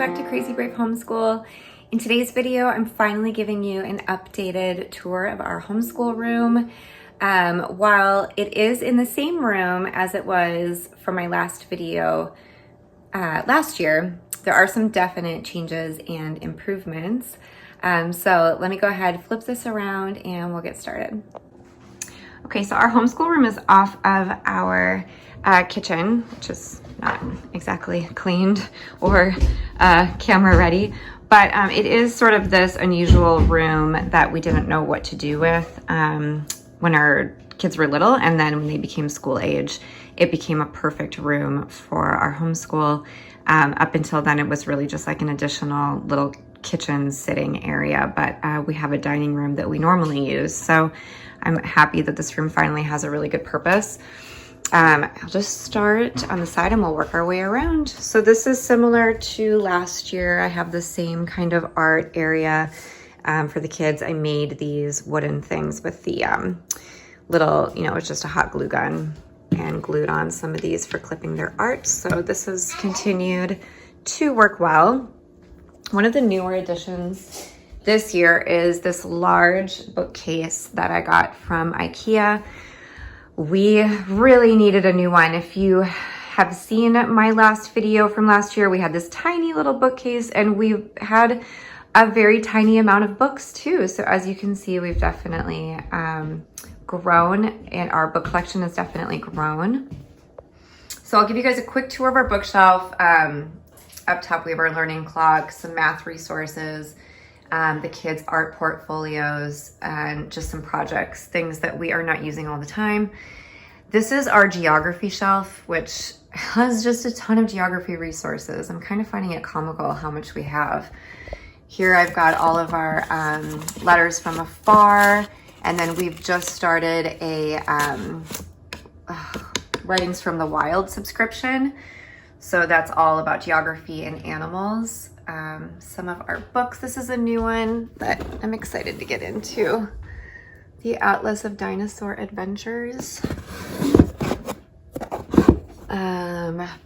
back to Crazy Brave Homeschool. In today's video, I'm finally giving you an updated tour of our homeschool room. While it is in the same room as it was from my last video last year, there are some definite changes and improvements. So let me go ahead, flip this around, and we'll get started. Okay, so our homeschool room is off of our kitchen, which is not exactly cleaned or camera ready, but it is sort of this unusual room that we didn't know what to do with when our kids were little, and then when they became school age, it became a perfect room for our homeschool. Up until then, it was really just like an additional little kitchen sitting area, but we have a dining room that we normally use, so I'm happy that this room finally has a really good purpose. I'll just start on the side and we'll work our way around. So this is similar to last year. I have the same kind of art area for the kids. I made these wooden things with the little, it's just a hot glue gun, and glued on some of these for clipping their art. So this has continued to work well. One of the newer additions this year is this large bookcase that I got from IKEA. We really needed a new one. If you have seen my last video from last year, we had this tiny little bookcase, and we had a very tiny amount of books too. So as you can see, we've definitely grown, and our book collection has definitely grown. So I'll give you guys a quick tour of our bookshelf. Up top, we have our learning clock, some math resources, the kids' art portfolios, and just some projects, things that we are not using all the time. This is our geography shelf, which has just a ton of geography resources. I'm kind of finding it comical how much we have. Here I've got all of our letters from afar, and then we've just started a Writings from the Wild subscription. So that's all about geography and animals. Some of our books. This is a new one that I'm excited to get into. The Atlas of Dinosaur Adventures.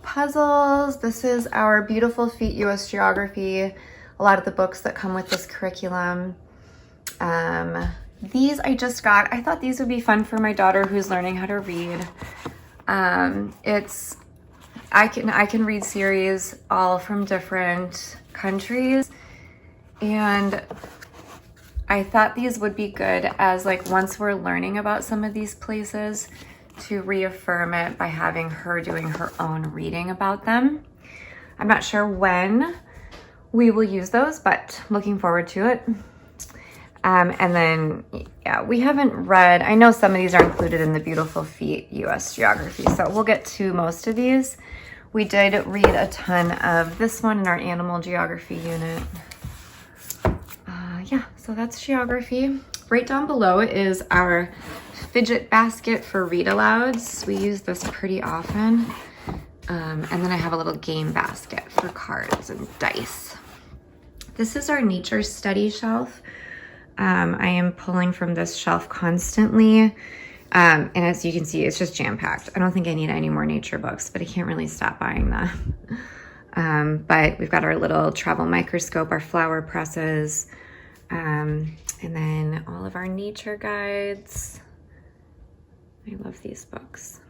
Puzzles. This is our Beautiful Feet US Geography. A lot of the books that come with this curriculum. These I just got. I thought these would be fun for my daughter who's learning how to read. I can read series all from different countries, and I thought these would be good as, like, once we're learning about some of these places, to reaffirm it by having her doing her own reading about them. I'm not sure when we will use those, but looking forward to it. And then, yeah, we haven't read, I know some of these are included in the Beautiful Feet US Geography, so we'll get to most of these. We did read a ton of this one in our animal geography unit. Yeah, so that's geography. Right down below is our fidget basket for read alouds. We use this pretty often. And then I have a little game basket for cards and dice. This is our nature study shelf. I am pulling from this shelf constantly. And as you can see, it's just jam-packed. I don't think I need any more nature books, but I can't really stop buying them. But we've got our little travel microscope, our flower presses, and then all of our nature guides. I love these books.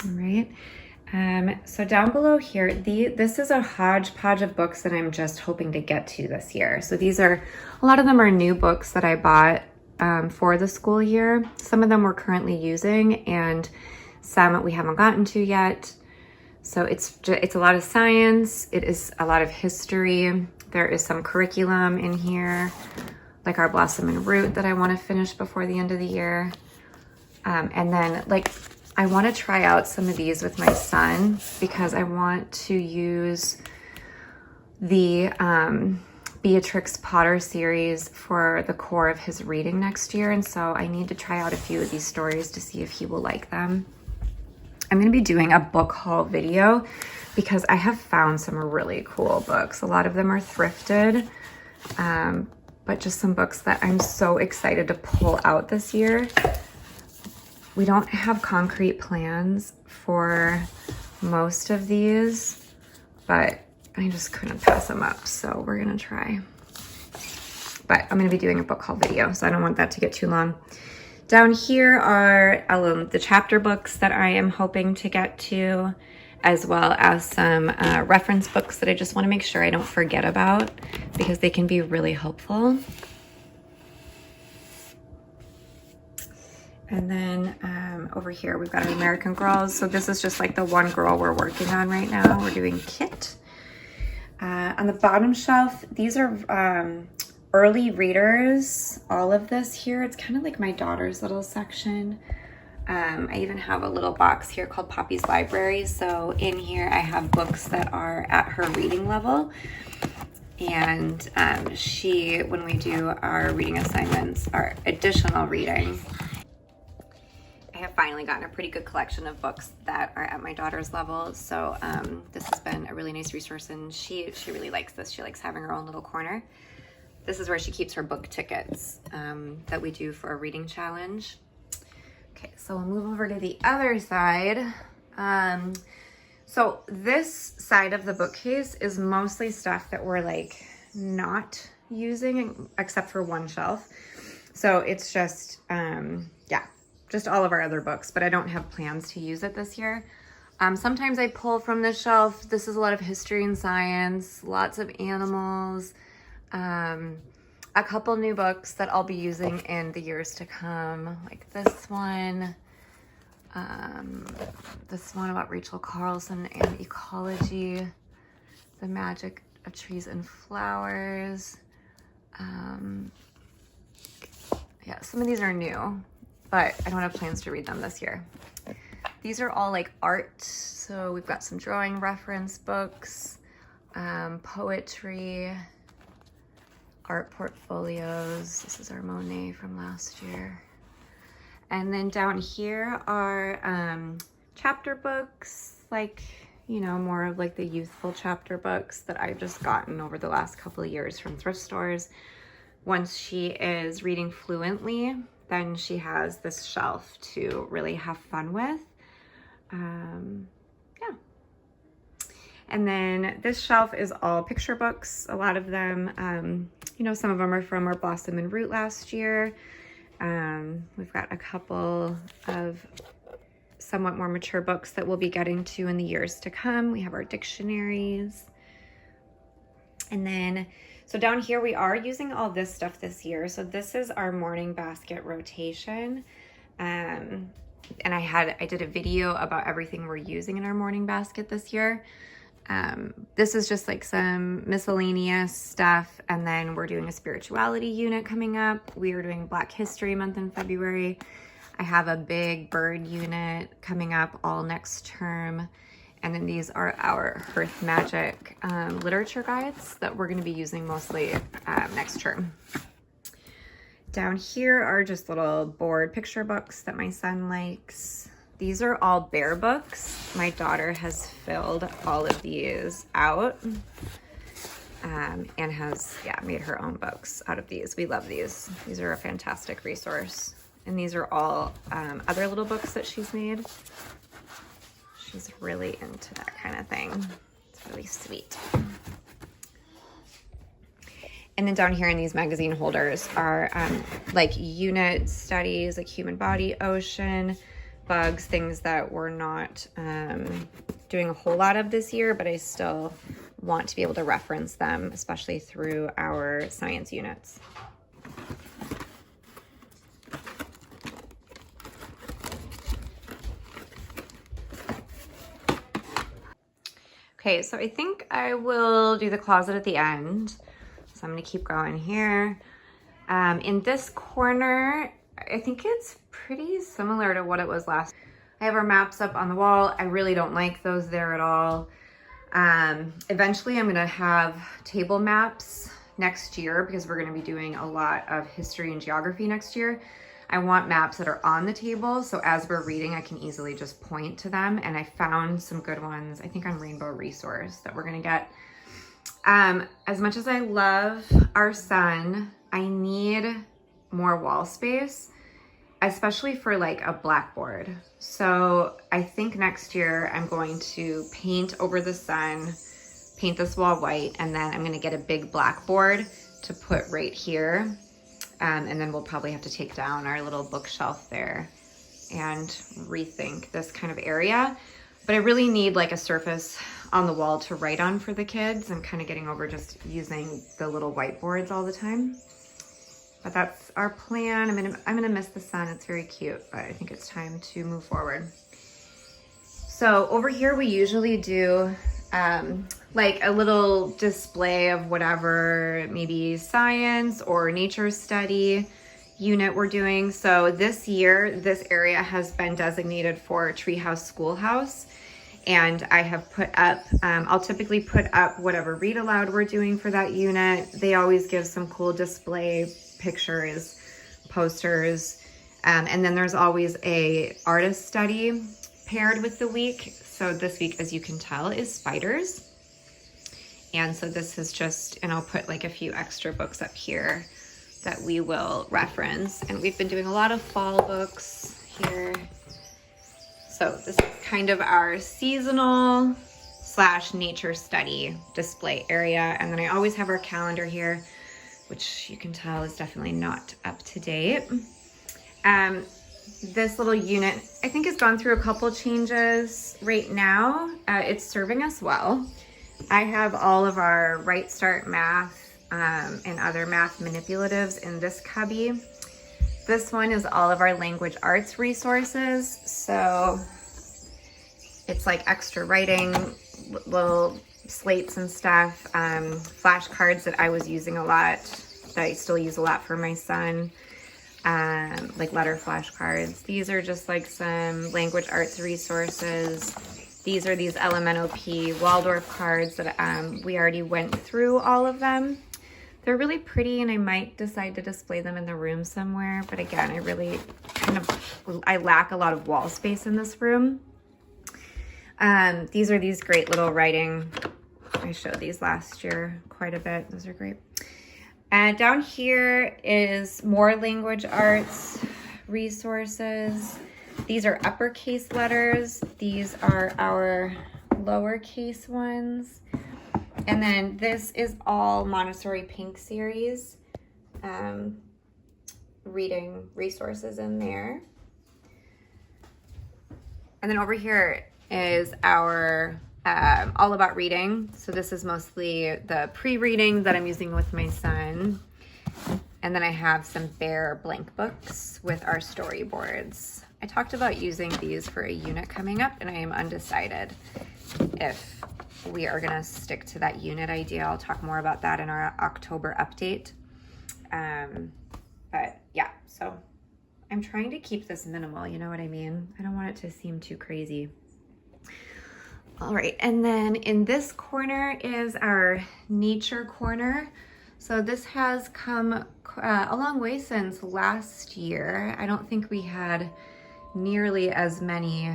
All right. So down below here, this is a hodgepodge of books that I'm just hoping to get to this year. So these are, a lot of them are new books that I bought for the school year. Some of them we're currently using, and some we haven't gotten to yet. So it's a lot of science. It is a lot of history. There is some curriculum in here, like our Blossom and Root that I want to finish before the end of the year. And then, like, I want to try out some of these with my son because I want to use the Beatrix Potter series for the core of his reading next year. And so I need to try out a few of these stories to see if he will like them. I'm going to be doing a book haul video because I have found some really cool books. A lot of them are thrifted, but just some books that I'm so excited to pull out this year. We don't have concrete plans for most of these, but I just couldn't pass them up, so we're gonna try. But I'm gonna be doing a book haul video, so I don't want that to get too long. Down here are the chapter books that I am hoping to get to, as well as some reference books that I just want to make sure I don't forget about because they can be really helpful. And then over here, we've got our American Girls. So this is just like the one girl we're working on right now. We're doing Kit. On the bottom shelf, these are early readers. All of this here, it's kind of like my daughter's little section. I even have a little box here called Poppy's Library. So in here, I have books that are at her reading level. And when we do our reading assignments, our additional reading, I have finally gotten a pretty good collection of books that are at my daughter's level. So this has been a really nice resource, and she really likes this. She likes having her own little corner. This is where she keeps her book tickets that we do for a reading challenge. Okay, so we'll move over to the other side. So this side of the bookcase is mostly stuff that we're like not using except for one shelf. So it's just, just all of our other books, but I don't have plans to use it this year. Sometimes I pull from this shelf. This is a lot of history and science, lots of animals, a couple new books that I'll be using in the years to come, like this one about Rachel Carlson and ecology, The Magic of Trees and Flowers. Yeah, some of these are new, but I don't have plans to read them this year. These are all like art. So we've got some drawing reference books, poetry, art portfolios. This is our Monet from last year. And then down here are chapter books, like, you know, more of like the youthful chapter books that I've just gotten over the last couple of years from thrift stores. Once she is reading fluently, then she has this shelf to really have fun with. Yeah. And then this shelf is all picture books. A lot of them, you know, some of them are from our Blossom and Root last year. We've got a couple of somewhat more mature books that we'll be getting to in the years to come. We have our dictionaries. And then, so down here we are using all this stuff this year. So this is our morning basket rotation. And I did a video about everything we're using in our morning basket this year. This is just like some miscellaneous stuff. And then we're doing a spirituality unit coming up. We are doing Black History Month in February. I have a big bird unit coming up all next term. And then these are our Hearth Magic literature guides that we're going to be using mostly next term. Down here are just little board picture books that my son likes. These are all bear books. My daughter has filled all of these out and has, made her own books out of these. We love these. These are a fantastic resource. And these are all other little books that she's made. She's really into that kind of thing. It's really sweet. And then down here in these magazine holders are like unit studies, like human body, ocean, bugs, things that we're not doing a whole lot of this year, but I still want to be able to reference them, especially through our science units. Okay, so I think I will do the closet at the end. So I'm gonna keep going here. In this corner, I think it's pretty similar to what it was last. I have our maps up on the wall. I really don't like those there at all. Eventually I'm gonna have table maps next year because we're gonna be doing a lot of history and geography next year. I want maps that are on the table, so as we're reading, I can easily just point to them. And I found some good ones, I think on Rainbow Resource, that we're gonna get. As much as I love our sun, I need more wall space. especially for like a blackboard. So I think next year I'm going to paint over the sun, paint this wall white, and then I'm gonna get a big blackboard to put right here. And then we'll probably have to take down our little bookshelf there and rethink this kind of area. But I really need like a surface on the wall to write on for the kids. I'm kind of getting over just using the little whiteboards all the time. But that's our plan. I'm gonna miss the sun. It's very cute, but I think it's time to move forward. So over here we usually do like a little display of whatever, maybe science or nature study unit we're doing. So this year, this area has been designated for Treehouse Schoolhouse. And I have put up, I'll typically put up whatever read aloud we're doing for that unit. They always give some cool display pictures, posters, and then there's always a artist study paired with the week. So this week, as you can tell, is spiders. And so this is just, and I'll put like a few extra books up here that we will reference. And we've been doing a lot of fall books here. So this is kind of our seasonal / nature study display area. And then I always have our calendar here, which you can tell is definitely not up to date. This little unit, I think, has gone through a couple changes right now. It's serving us well. I have all of our Right Start Math and other math manipulatives in this cubby. This one is all of our language arts resources. So it's like extra writing, little slates and stuff, flashcards that I was using a lot, that I still use a lot for my son, like letter flashcards. These are just like some language arts resources. These are these LMNOP Waldorf cards that we already went through all of them. They're really pretty, and I might decide to display them in the room somewhere. But again, I really I lack a lot of wall space in this room. These are these great little writing. I showed these last year quite a bit. Those are great. And down here is more language arts resources. These are uppercase letters. These are our lowercase ones. And then this is all Montessori Pink series. Reading resources in there. And then over here is our all about reading. So this is mostly the pre-reading that I'm using with my son. And then I have some bare blank books with our storyboards. I talked about using these for a unit coming up, and I am undecided if we are gonna stick to that unit idea. I'll talk more about that in our October update. But yeah, so I'm trying to keep this minimal, you know what I mean? I don't want it to seem too crazy. All right, and then in this corner is our nature corner. So this has come a long way since last year. I don't think we had nearly as many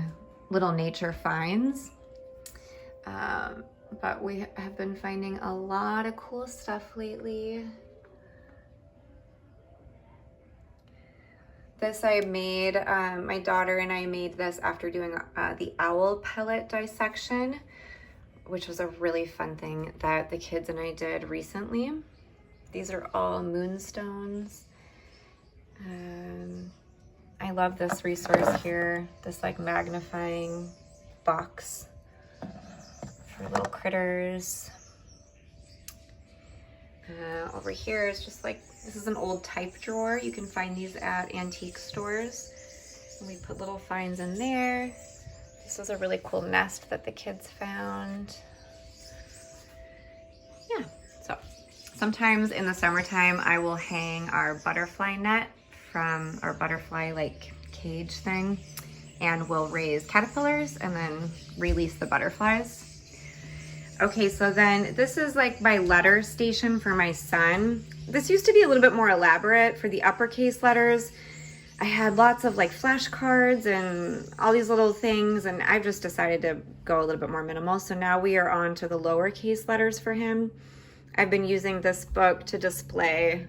little nature finds, but we have been finding a lot of cool stuff lately. This I made, my daughter and I made this after doing the owl pellet dissection, which was a really fun thing that the kids and I did recently. These are all moonstones. I love this resource here, this like magnifying box for little critters. Over here is just like, this is an old type drawer. You can find these at antique stores. And we put little finds in there. This is a really cool nest that the kids found. Yeah, so sometimes in the summertime, I will hang our butterfly net from our butterfly like cage thing, and we'll raise caterpillars and then release the butterflies. Okay, so then this is like my letter station for my son. This used to be a little bit more elaborate for the uppercase letters. I had lots of like flashcards and all these little things, and I've just decided to go a little bit more minimal. So now we are on to the lowercase letters for him. I've been using this book to display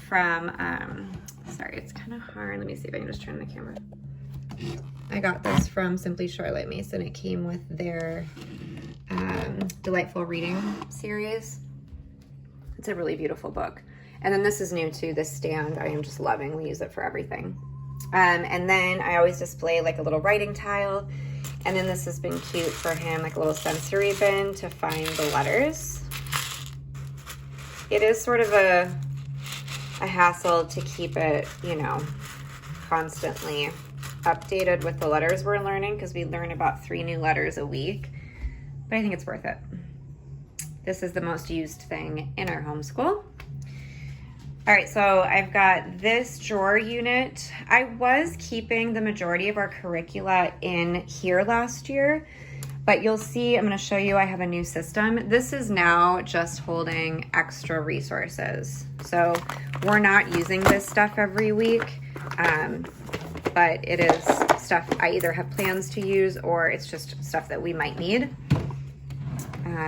from Sorry, it's kind of hard. Let me see if I can just turn the camera. I got this from Simply Charlotte Mason. It came with their Delightful Reading series. It's a really beautiful book. And then this is new too, this stand. I am just loving. We use it for everything. And then I always display like a little writing tile. And then this has been cute for him, like a little sensory bin to find the letters. It is sort of a hassle to keep it, you know, constantly updated with the letters we're learning, because we learn about 3 new letters a week, but I think it's worth it. This is the most used thing in our homeschool. All right, so I've got this drawer unit. I was keeping the majority of our curricula in here last year, but you'll see, I'm gonna show you, I have a new system. This is now just holding extra resources. So we're not using this stuff every week, but it is stuff I either have plans to use or it's just stuff that we might need.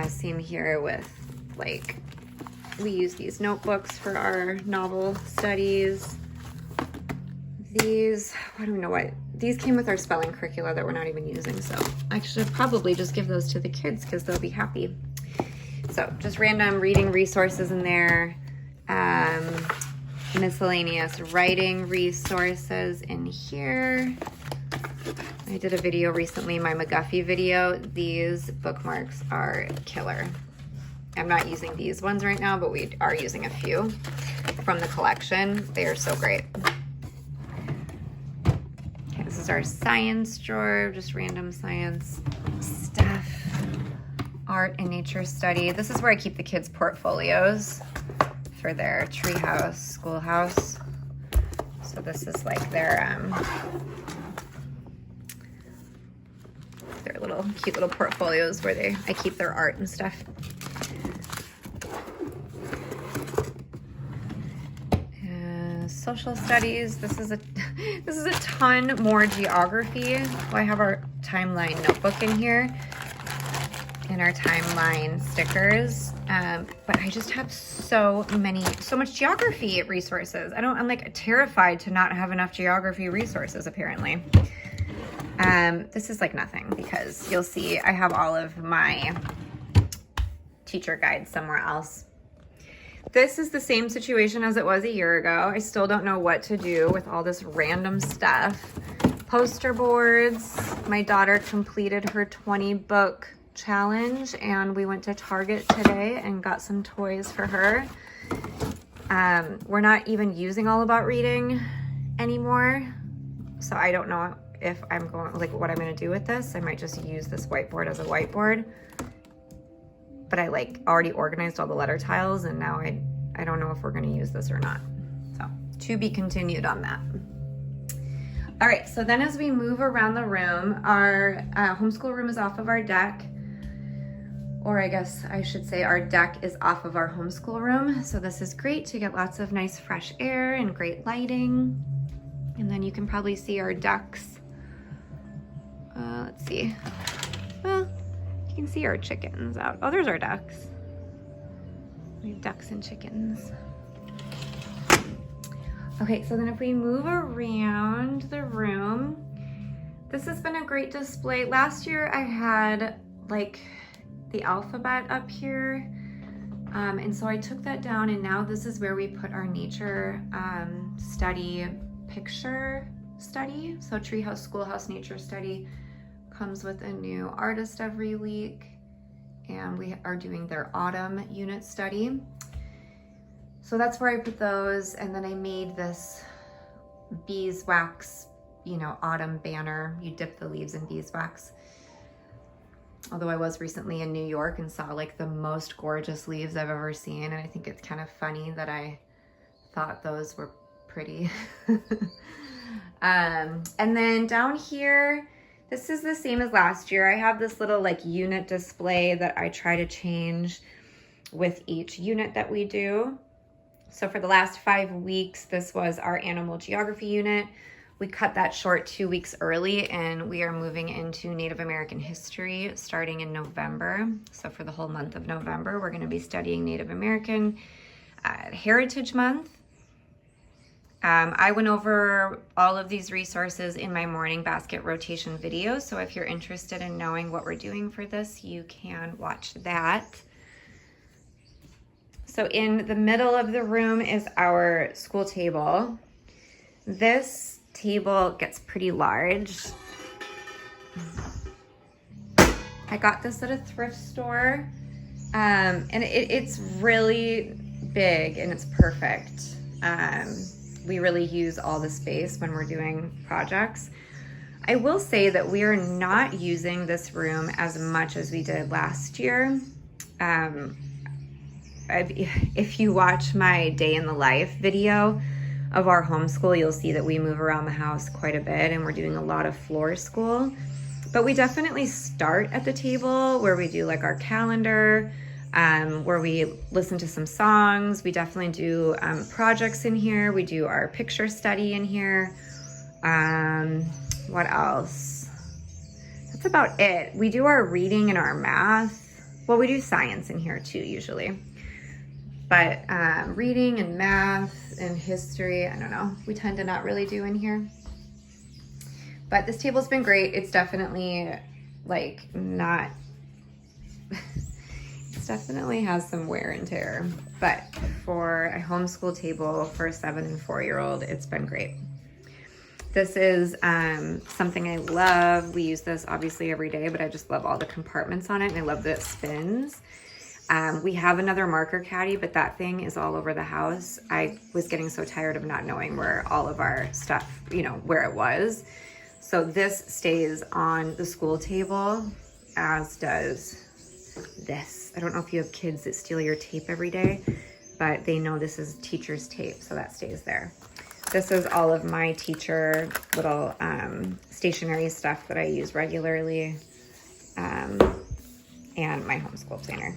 Same here with, like, we use these notebooks for our novel studies. These, I don't know what, these came with our spelling curricula that we're not even using, so I should probably just give those to the kids because they'll be happy. So just random reading resources in there. Miscellaneous writing resources in here. I did a video recently, my McGuffey video. These bookmarks are killer. I'm not using these ones right now, but we are using a few from the collection. They are so great. Okay, this is our science drawer, just random science stuff. Art and nature study. This is where I keep the kids' portfolios for their treehouse, schoolhouse. So this is like their little cute little portfolios where I keep their art and stuff. Social studies. This is a ton more geography. I have our timeline notebook in here and our timeline stickers. But I just have so much geography resources. I'm like terrified to not have enough geography resources apparently. This is like nothing because you'll see I have all of my teacher guides somewhere else. This is the same situation as it was a year ago. I still don't know what to do with all this random stuff. Poster boards. My daughter completed her 20 book challenge and we went to Target today and got some toys for her. We're not even using All About Reading anymore. So I don't know if I'm going, like what I'm gonna do with this. I might just use this whiteboard as a whiteboard. But I like already organized all the letter tiles and now I don't know if we're gonna use this or not. So to be continued on that. All right, so then as we move around the room, our homeschool room is off of our deck, or I guess I should say our deck is off of our homeschool room. So this is great to get lots of nice fresh air and great lighting. And then you can probably see our ducks. Let's see. Well, you can see our chickens out. Oh, there's our ducks. We have ducks and chickens. Okay, so then if we move around the room, this has been a great display. Last year I had like the alphabet up here. And so I took that down and now this is where we put our nature study picture study. So Treehouse Schoolhouse Nature Study comes with a new artist every week and we are doing their autumn unit study. So that's where I put those, and then I made this beeswax, you know, autumn banner. You dip the leaves in beeswax. Although I was recently in New York and saw like the most gorgeous leaves I've ever seen, and I think it's kind of funny that I thought those were pretty. And then down here, this is the same as last year. I have this little like unit display that I try to change with each unit that we do. So for the last 5 weeks, this was our animal geography unit. We cut that short 2 weeks early and we are moving into Native American history starting in November. So for the whole month of November, we're going to be studying Native American Heritage Month. I went over all of these resources in my morning basket rotation video, so if you're interested in knowing what we're doing for this, you can watch that. So in the middle of the room is our school table. This table gets pretty large. I got this at a thrift store, and it's really big and it's perfect. We really use all the space when we're doing projects. I will say that we are not using this room as much as we did last year. If you watch my day in the life video of our homeschool, you'll see that we move around the house quite a bit and we're doing a lot of floor school. But we definitely start at the table where we do like our calendar, where we listen to some songs. We definitely do projects in here. We do our picture study in here. What else? That's about it. We do our reading and our math. Well, we do science in here too, usually. But reading and math and history, I don't know, we tend to not really do in here. But this table's been great. It's definitely like not, it definitely has some wear and tear. But for a homeschool table for a 7 and 4-year-old, it's been great. This is something I love. We use this obviously every day, but I just love all the compartments on it and I love that it spins. We have another marker caddy, but that thing is all over the house. I was getting so tired of not knowing where all of our stuff, where it was. So this stays on the school table, as does this. I don't know if you have kids that steal your tape every day, but they know this is teacher's tape, so that stays there. This is all of my teacher little stationery stuff that I use regularly, and my homeschool planner.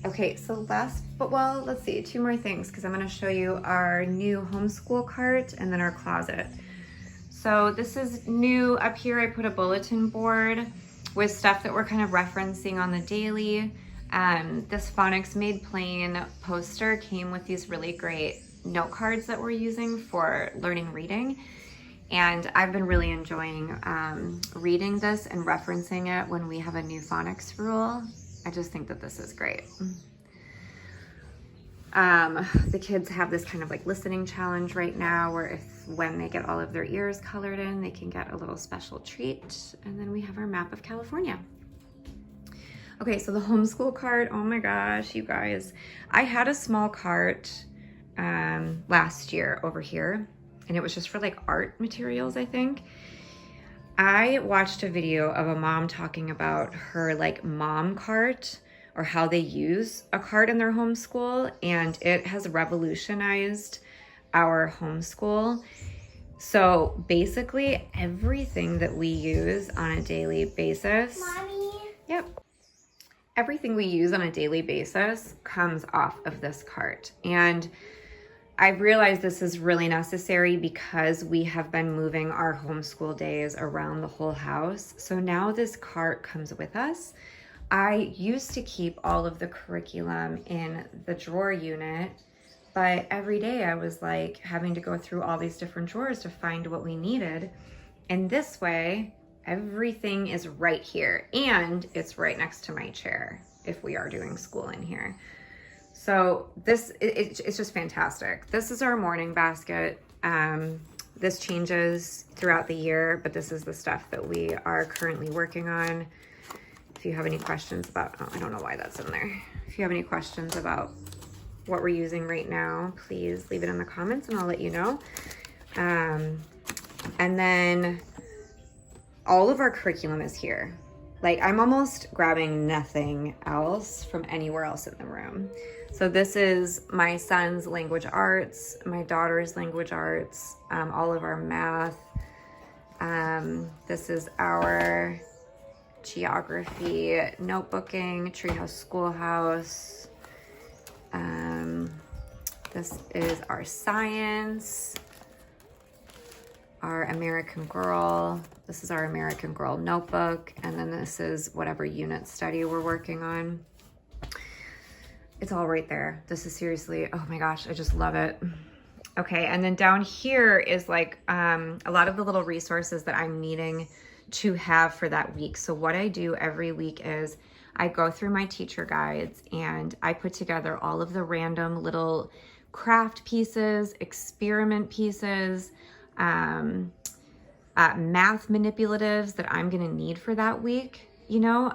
Okay, so let's see, 2 more things, because I'm going to show you our new homeschool cart and then our closet. So this is new. Up here I put a bulletin board with stuff that we're kind of referencing on the daily. This Phonics Made Plain poster came with these really great note cards that we're using for learning reading. And I've been really enjoying reading this and referencing it when we have a new phonics rule. I just think that this is great. The kids have this kind of like listening challenge right now where when they get all of their ears colored in, they can get a little special treat. And then we have our map of California. Okay, so the homeschool cart, oh my gosh, you guys. I had a small cart last year over here, and it was just for like art materials, I think. I watched a video of a mom talking about her like mom cart, or how they use a cart in their homeschool, and it has revolutionized our homeschool. So basically everything that we use on a daily basis, Mommy. Yep. Everything we use on a daily basis comes off of this cart. And I've realized this is really necessary because we have been moving our homeschool days around the whole house. So now this cart comes with us. I used to keep all of the curriculum in the drawer unit, but every day I was like having to go through all these different drawers to find what we needed. And this way, everything is right here, and it's right next to my chair if we are doing school in here. So it's just fantastic. This is our morning basket. This changes throughout the year, but this is the stuff that we are currently working on. If you have any questions about, I don't know why that's in there. If you have any questions about what we're using right now, please leave it in the comments and I'll let you know. And then all of our curriculum is here. Like, I'm almost grabbing nothing else from anywhere else in the room. So this is my son's language arts, my daughter's language arts, all of our math. This is our geography notebooking, Treehouse Schoolhouse. This is our science, our American Girl. This is our American Girl notebook. And then this is whatever unit study we're working on. It's all right there. This is seriously, oh my gosh, I just love it. Okay, and then down here is like a lot of the little resources that I'm needing to have for that week. So what I do every week is I go through my teacher guides and I put together all of the random little craft pieces, experiment pieces, math manipulatives that I'm gonna need for that week. You know,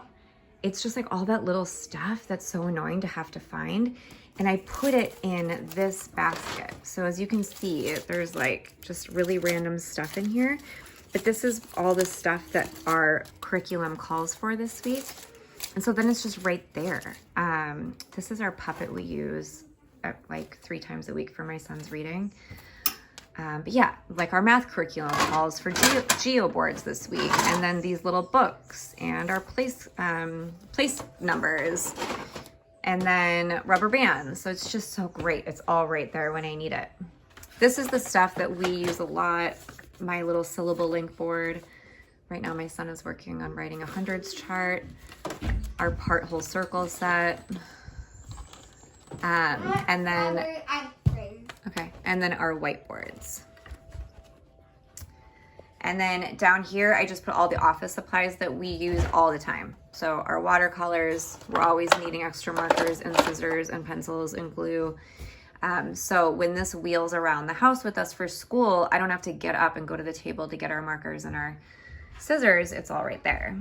it's just like all that little stuff that's so annoying to have to find. And I put it in this basket. So as you can see, there's like just really random stuff in here. But this is all the stuff that our curriculum calls for this week. And so then it's just right there. This is our puppet we use like 3 times a week for my son's reading. But yeah, like our math curriculum calls for geo boards this week. And then these little books and our place numbers. And then rubber bands. So it's just so great. It's all right there when I need it. This is the stuff that we use a lot. My little syllable link board. Right now my son is working on writing a hundreds chart. Our part whole circle set. And then, okay, and then our whiteboards. And then down here, I just put all the office supplies that we use all the time. So our watercolors, we're always needing extra markers and scissors and pencils and glue. So when this wheels around the house with us for school, I don't have to get up and go to the table to get our markers and our scissors. It's all right there.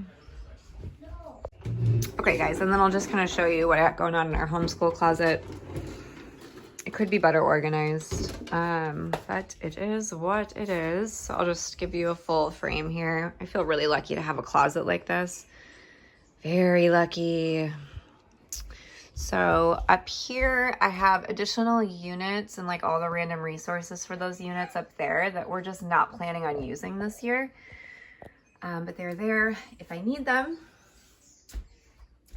Okay guys, and then I'll just kind of show you what I got going on in our homeschool closet. It could be better organized, but it is what it is. So I'll just give you a full frame here. I feel really lucky to have a closet like this. Very lucky. So up here, I have additional units and like all the random resources for those units up there that we're just not planning on using this year. But they're there if I need them.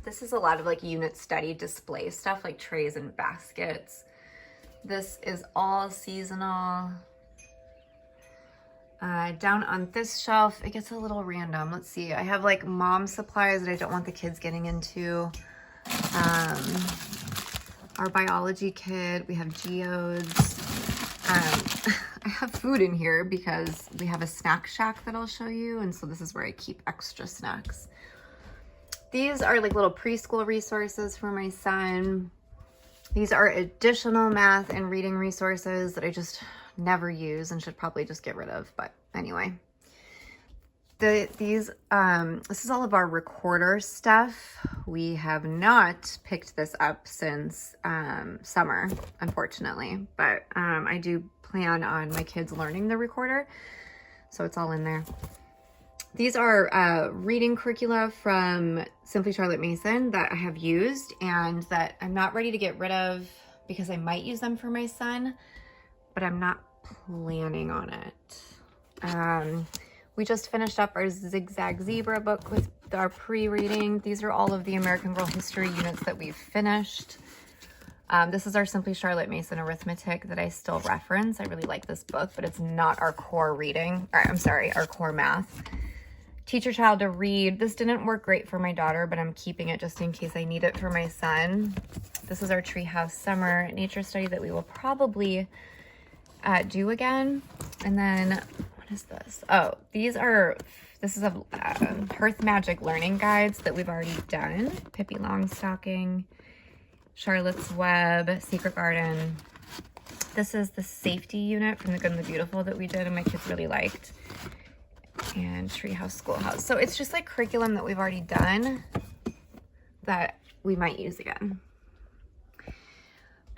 This is a lot of like unit study display stuff like trays and baskets. This is all seasonal. Down on this shelf, it gets a little random. Let's see, I have like mom supplies that I don't want the kids getting into. Our biology kit, we have geodes. I have food in here because we have a snack shack that I'll show you. And so this is where I keep extra snacks. These are like little preschool resources for my son. These are additional math and reading resources that I just never use and should probably just get rid of. But anyway, this is all of our recorder stuff. We have not picked this up since summer, unfortunately, but I do plan on my kids learning the recorder, so it's all in there. These are reading curricula from Simply Charlotte Mason that I have used and that I'm not ready to get rid of because I might use them for my son, but I'm not planning on it. We just finished up our Zigzag Zebra book with our pre-reading. These are all of the American Girl History units that we've finished. This is our Simply Charlotte Mason arithmetic that I still reference. I really like this book, but it's not our core reading, or I'm sorry, our core math. Teach your child to read. This didn't work great for my daughter, but I'm keeping it just in case I need it for my son. This is our Treehouse Summer nature study that we will probably do again. And then, what is this? Oh, this is a Hearth Magic learning guides that we've already done. Pippi Longstocking, Charlotte's Web, Secret Garden. This is the safety unit from The Good and the Beautiful that we did and my kids really liked. And Treehouse Schoolhouse. So it's just like curriculum that we've already done that we might use again.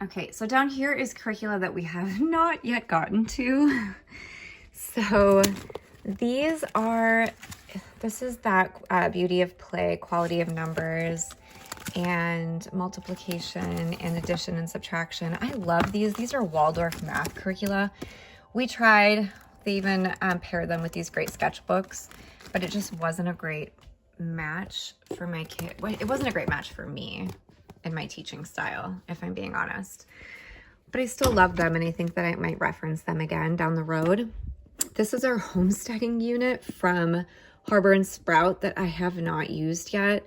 Okay, so down here is curricula that we have not yet gotten to. So this is that beauty of play, quality of numbers, and multiplication and addition and subtraction. I love these. These are Waldorf math curricula. We tried. They even paired them with these great sketchbooks, but it just wasn't a great match for my kid. It wasn't a great match for me and my teaching style, if I'm being honest. But I still love them, and I think that I might reference them again down the road. This is our homesteading unit from Harbor and Sprout that I have not used yet.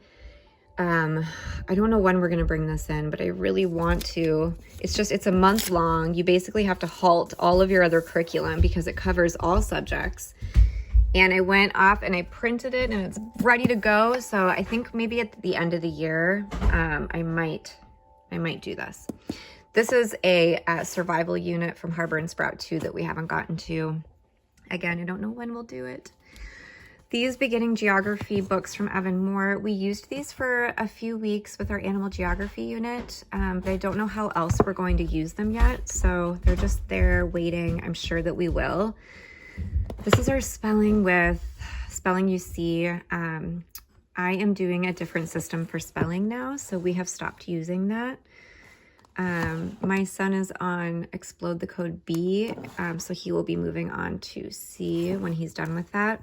I don't know when we're going to bring this in, but I really want to. It's a month long. You basically have to halt all of your other curriculum because it covers all subjects. And I went off and I printed it and it's ready to go. So I think maybe at the end of the year, I might do this. This is a survival unit from Harbor and Sprout 2 that we haven't gotten to. Again, I don't know when we'll do it. These beginning geography books from Evan Moore, we used these for a few weeks with our animal geography unit, but I don't know how else we're going to use them yet. So they're just there waiting. I'm sure that we will. This is our spelling with Spelling UC. I am doing a different system for spelling now, so we have stopped using that. My son is on Explode the Code B, so he will be moving on to C when he's done with that.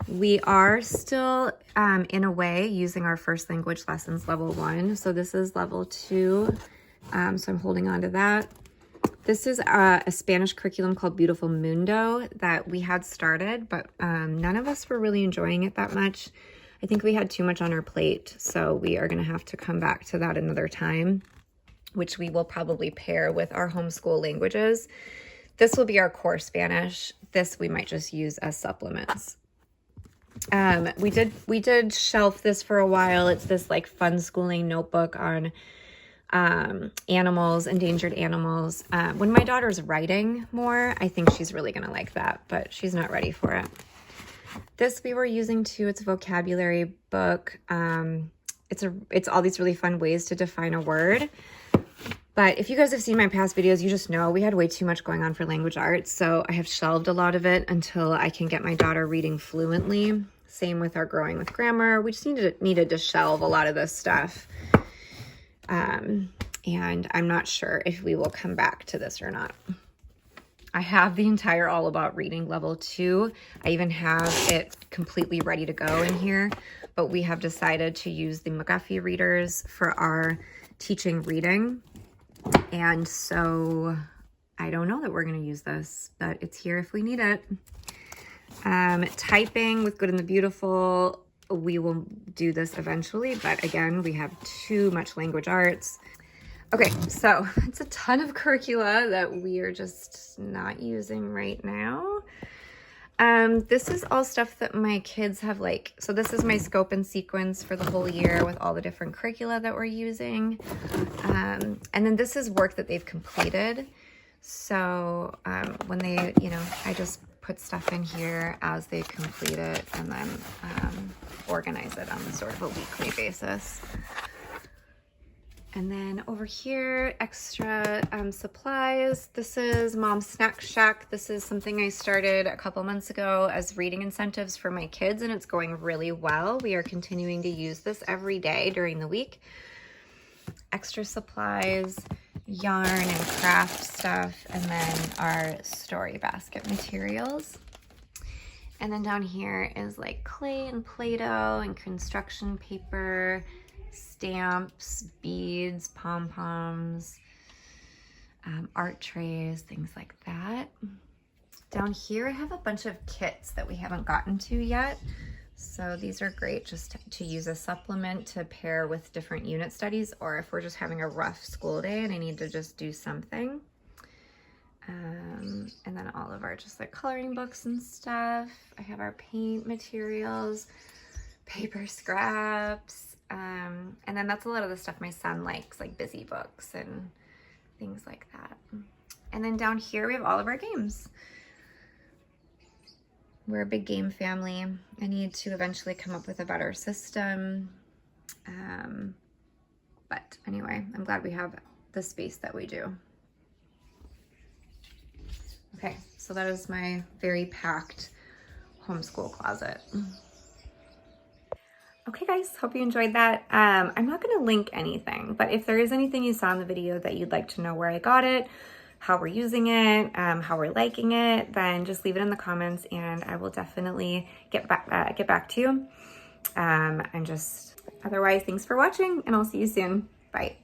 We are still, in a way, using our first language lessons level 1. So this is level 2. So I'm holding on to that. This is a Spanish curriculum called Beautiful Mundo that we had started, but none of us were really enjoying it that much. I think we had too much on our plate, so we are going to have to come back to that another time, which we will probably pair with our homeschool languages. This will be our core Spanish. This we might just use as supplements. We did shelf this for a while. It's this like fun schooling notebook on animals, endangered animals. When my daughter's writing more, I think she's really gonna like that, but she's not ready for it. This we were using too. It's a vocabulary book. It's all these really fun ways to define a word. But if you guys have seen my past videos, you just know we had way too much going on for language arts. So I have shelved a lot of it until I can get my daughter reading fluently. Same with our Growing with Grammar. We just needed to shelve a lot of this stuff. And I'm not sure if we will come back to this or not. I have the entire All About Reading level 2. I even have it completely ready to go in here. But we have decided to use the McGuffey readers for our teaching reading. And so I don't know that we're going to use this, but it's here if we need it. Typing with Good and the Beautiful, we will do this eventually, but again, we have too much language arts. Okay, so it's a ton of curricula that we are just not using right now. This is all stuff that my kids have so this is my scope and sequence for the whole year with all the different curricula that we're using. And then this is work that they've completed. So when they, I just put stuff in here as they complete it and then organize it on sort of a weekly basis. And then over here, extra supplies. This is Mom's Snack Shack. This is something I started a couple months ago as reading incentives for my kids, and it's going really well. We are continuing to use this every day during the week. Extra supplies, yarn and craft stuff, and then our story basket materials. And then down here is like clay and Play-Doh and construction paper, stamps, beads, pom-poms, art trays, things like that. Down here I have a bunch of kits that we haven't gotten to yet. So these are great just to use a supplement to pair with different unit studies, or if we're just having a rough school day and I need to just do something. And then all of our just like coloring books and stuff. I have our paint materials, paper scraps, and then that's a lot of the stuff my son likes, like busy books and things like that. And then down here we have all of our games. We're a big game family. I need to eventually come up with a better system. But anyway, I'm glad we have the space that we do. Okay, so that is my very packed homeschool closet. Okay guys, hope you enjoyed that. I'm not gonna link anything, but if there is anything you saw in the video that you'd like to know where I got it, how we're using it, how we're liking it, then just leave it in the comments and I will definitely get back to you. Otherwise, thanks for watching and I'll see you soon. Bye.